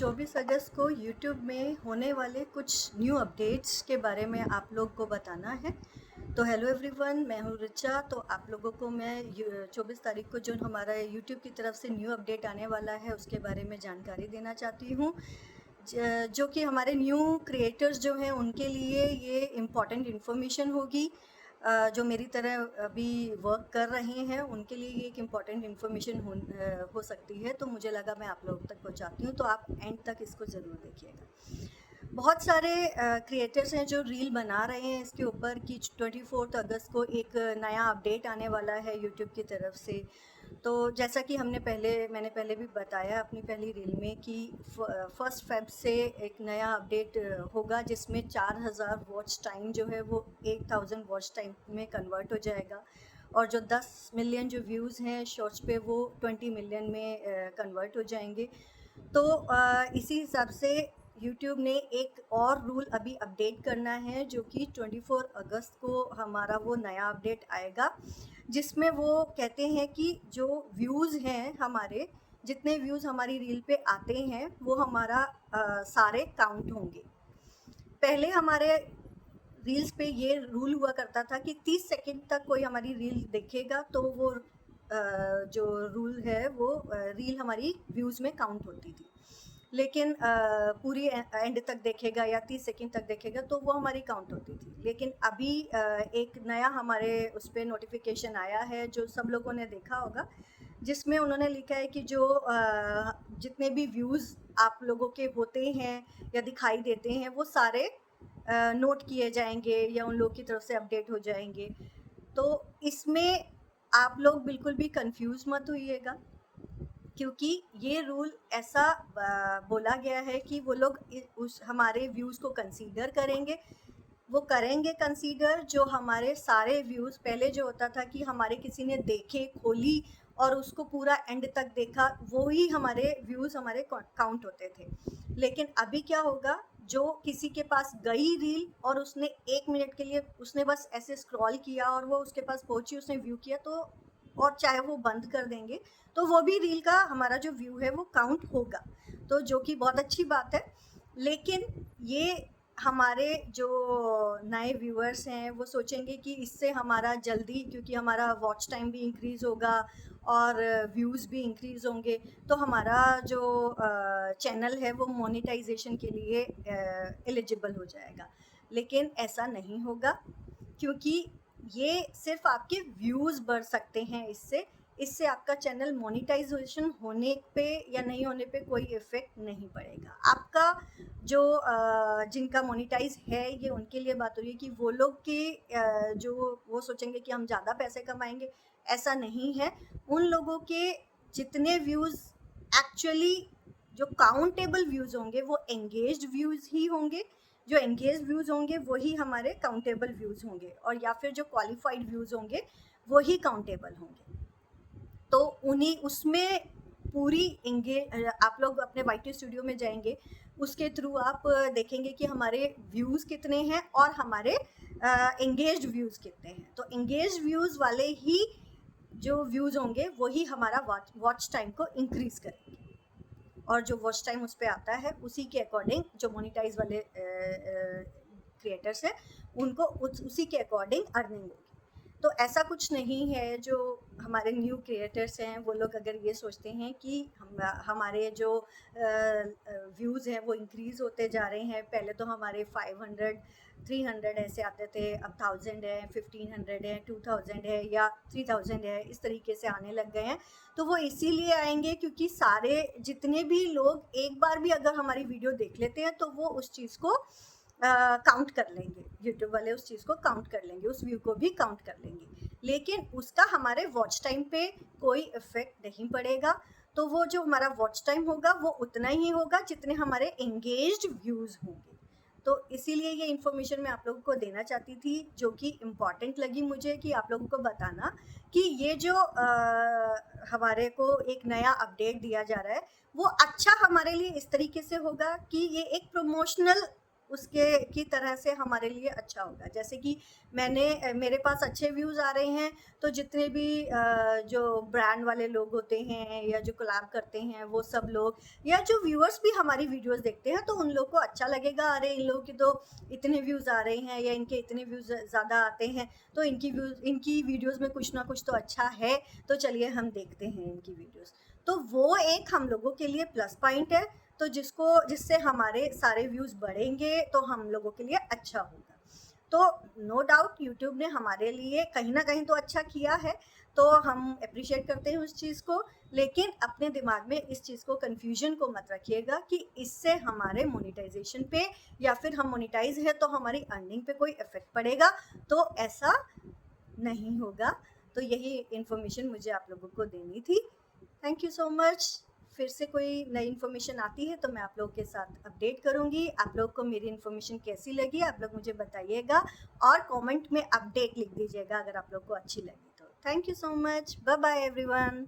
24 अगस्त को YouTube में होने वाले कुछ न्यू अपडेट्स के बारे में आप लोग को बताना है। तो हेलो एवरीवन, मैं हूँ रिचा। तो आप लोगों को मैं 24 तारीख को जो हमारा YouTube की तरफ से न्यू अपडेट आने वाला है उसके बारे में जानकारी देना चाहती हूँ, जो कि हमारे न्यू क्रिएटर्स जो हैं उनके लिए ये इम्पॉर्टेंट इन्फॉर्मेशन होगी। जो मेरी तरह अभी वर्क कर रहे हैं उनके लिए ये एक इम्पॉर्टेंट इन्फॉर्मेशन हो सकती है। तो मुझे लगा मैं आप लोगों तक पहुंचाती हूँ, तो आप एंड तक इसको ज़रूर देखिएगा। बहुत सारे क्रिएटर्स हैं जो रील बना रहे हैं इसके ऊपर कि 24 अगस्त को एक नया अपडेट आने वाला है यूट्यूब की तरफ से। तो जैसा कि मैंने पहले भी बताया अपनी पहली रील में कि 1 फ़रवरी से एक नया अपडेट होगा जिसमें 4000 वॉच टाइम जो है वो 8000 वॉच टाइम में कन्वर्ट हो जाएगा, और जो 10 मिलियन जो व्यूज़ हैं शॉर्ट्स पे वो 20 मिलियन में कन्वर्ट हो जाएंगे। तो इसी हिसाब से यूट्यूब ने एक और रूल अभी अपडेट करना है, जो कि 24 अगस्त को हमारा वो नया अपडेट आएगा, जिसमें वो कहते हैं कि जो व्यूज़ हैं हमारे, जितने व्यूज़ हमारी रील पे आते हैं वो हमारा सारे काउंट होंगे। पहले हमारे रील्स पे ये रूल हुआ करता था कि 30 सेकंड तक कोई हमारी रील देखेगा तो वो जो रूल है वो रील हमारी व्यूज़ में काउंट होती थी। लेकिन पूरी एंड तक देखेगा या 30 सेकंड तक देखेगा तो वो हमारी काउंट होती थी। लेकिन अभी एक नया हमारे उस पर नोटिफिकेशन आया है जो सब लोगों ने देखा होगा, जिसमें उन्होंने लिखा है कि जो जितने भी व्यूज़ आप लोगों के होते हैं या दिखाई देते हैं वो सारे नोट किए जाएंगे या उन लोगों की तरफ से अपडेट हो जाएंगे। तो इसमें आप लोग बिल्कुल भी कंफ्यूज मत होइएगा, क्योंकि ये रूल ऐसा बोला गया है कि वो लोग उस हमारे व्यूज़ को कंसीडर करेंगे। वो करेंगे कंसीडर जो हमारे सारे व्यूज़, पहले जो होता था कि हमारे किसी ने देखे, खोली और उसको पूरा एंड तक देखा, वो ही हमारे व्यूज़ हमारे काउंट होते थे। लेकिन अभी क्या होगा, जो किसी के पास गई रील और उसने 1 मिनट के लिए उसने बस ऐसे स्क्रॉल किया और वो उसके पास पहुंची, उसने व्यू किया, तो और चाहे वो बंद कर देंगे तो वो भी रील का हमारा जो व्यू है वो काउंट होगा, तो जो कि बहुत अच्छी बात है। लेकिन ये हमारे जो नए व्यूअर्स हैं वो सोचेंगे कि इससे हमारा जल्दी, क्योंकि हमारा वॉच टाइम भी इंक्रीज़ होगा और व्यूज़ भी इंक्रीज़ होंगे, तो हमारा जो चैनल है वो मोनेटाइजेशन के लिए एलिजिबल हो जाएगा। लेकिन ऐसा नहीं होगा, क्योंकि ये सिर्फ आपके व्यूज़ बढ़ सकते हैं इससे आपका चैनल मोनेटाइजेशन होने पे या नहीं होने पे कोई इफ़ेक्ट नहीं पड़ेगा। आपका जो जिनका मोनेटाइज है ये उनके लिए बात हो रही है कि वो लोग के जो वो सोचेंगे कि हम ज़्यादा पैसे कमाएंगे, ऐसा नहीं है। उन लोगों के जितने व्यूज़ एक्चुअली जो काउंटेबल व्यूज़ होंगे वो एंगेज्ड व्यूज़ ही होंगे। जो एंगेज व्यूज़ होंगे वही हमारे काउंटेबल व्यूज़ होंगे, और या फिर जो क्वालिफाइड व्यूज़ होंगे वही काउंटेबल होंगे। तो उन्हीं उसमें पूरी आप लोग अपने YT स्टूडियो में जाएंगे, उसके थ्रू आप देखेंगे कि हमारे व्यूज़ कितने हैं और हमारे एंगेज्ड व्यूज़ कितने हैं। तो एंगेज्ड व्यूज़ वाले ही जो व्यूज़ होंगे वही हमारा वॉच टाइम को इंक्रीज़ करेंगे, और जो वॉच टाइम उस पर आता है उसी के अकॉर्डिंग जो मोनेटाइज वाले क्रिएटर्स हैं उनको उसी के अकॉर्डिंग अर्निंग होगी। तो ऐसा कुछ नहीं है। जो हमारे न्यू क्रिएटर्स हैं वो लोग अगर ये सोचते हैं कि हमारे जो व्यूज़ हैं वो इंक्रीज़ होते जा रहे हैं, पहले तो हमारे 500 300 ऐसे आते थे, अब 1000 है, 1500 है, 2000 है या 3000 है, इस तरीके से आने लग गए हैं। तो वो इसीलिए आएंगे क्योंकि सारे जितने भी लोग एक बार भी अगर हमारी वीडियो देख लेते हैं तो वो उस चीज़ को काउंट कर लेंगे, यूट्यूब वाले उस चीज़ को काउंट कर लेंगे, उस व्यू को भी काउंट कर लेंगे। लेकिन उसका हमारे वॉच टाइम पे कोई इफ़ेक्ट नहीं पड़ेगा। तो वो जो हमारा वॉच टाइम होगा वो उतना ही होगा जितने हमारे एंगेज्ड व्यूज़ होंगे। तो इसीलिए ये इन्फॉर्मेशन मैं आप लोगों को देना चाहती थी, जो कि इम्पॉर्टेंट लगी मुझे कि आप लोगों को बताना कि ये जो हमारे को एक नया अपडेट दिया जा रहा है वो अच्छा हमारे लिए इस तरीके से होगा कि ये एक प्रमोशनल उसके की तरह से हमारे लिए अच्छा होगा। जैसे कि मेरे पास अच्छे व्यूज़ आ रहे हैं, तो जितने भी जो ब्रांड वाले लोग होते हैं या जो कोलैब करते हैं वो सब लोग, या जो व्यूअर्स भी हमारी वीडियोस देखते हैं, तो उन लोग को अच्छा लगेगा, अरे इन लोगों की तो इतने व्यूज़ आ रहे हैं या इनके इतने व्यूज़ ज़्यादा आते हैं, तो इनकी वीडियोस में कुछ ना कुछ तो अच्छा है, तो चलिए हम देखते हैं इनकी वीडियोस। तो वो एक हम लोगों के लिए प्लस पॉइंट है, तो जिससे हमारे सारे व्यूज़ बढ़ेंगे, तो हम लोगों के लिए अच्छा होगा। तो नो डाउट यूट्यूब ने हमारे लिए कहीं ना कहीं तो अच्छा किया है, तो हम अप्रिशिएट करते हैं उस चीज़ को। लेकिन अपने दिमाग में इस चीज़ को, कन्फ्यूजन को मत रखिएगा कि इससे हमारे मोनेटाइजेशन पे या फिर हम मोनेटाइज है तो हमारी अर्निंग पे कोई इफेक्ट पड़ेगा, तो ऐसा नहीं होगा। तो यही इन्फॉर्मेशन मुझे आप लोगों को देनी थी। Thank you so much. फिर से कोई नई इन्फॉर्मेशन आती है तो मैं आप लोगों के साथ अपडेट करूंगी। आप लोग को मेरी इन्फॉर्मेशन कैसी लगी आप लोग मुझे बताइएगा, और कमेंट में अपडेट लिख दीजिएगा अगर आप लोग को अच्छी लगी तो। Thank you so much. Bye bye everyone.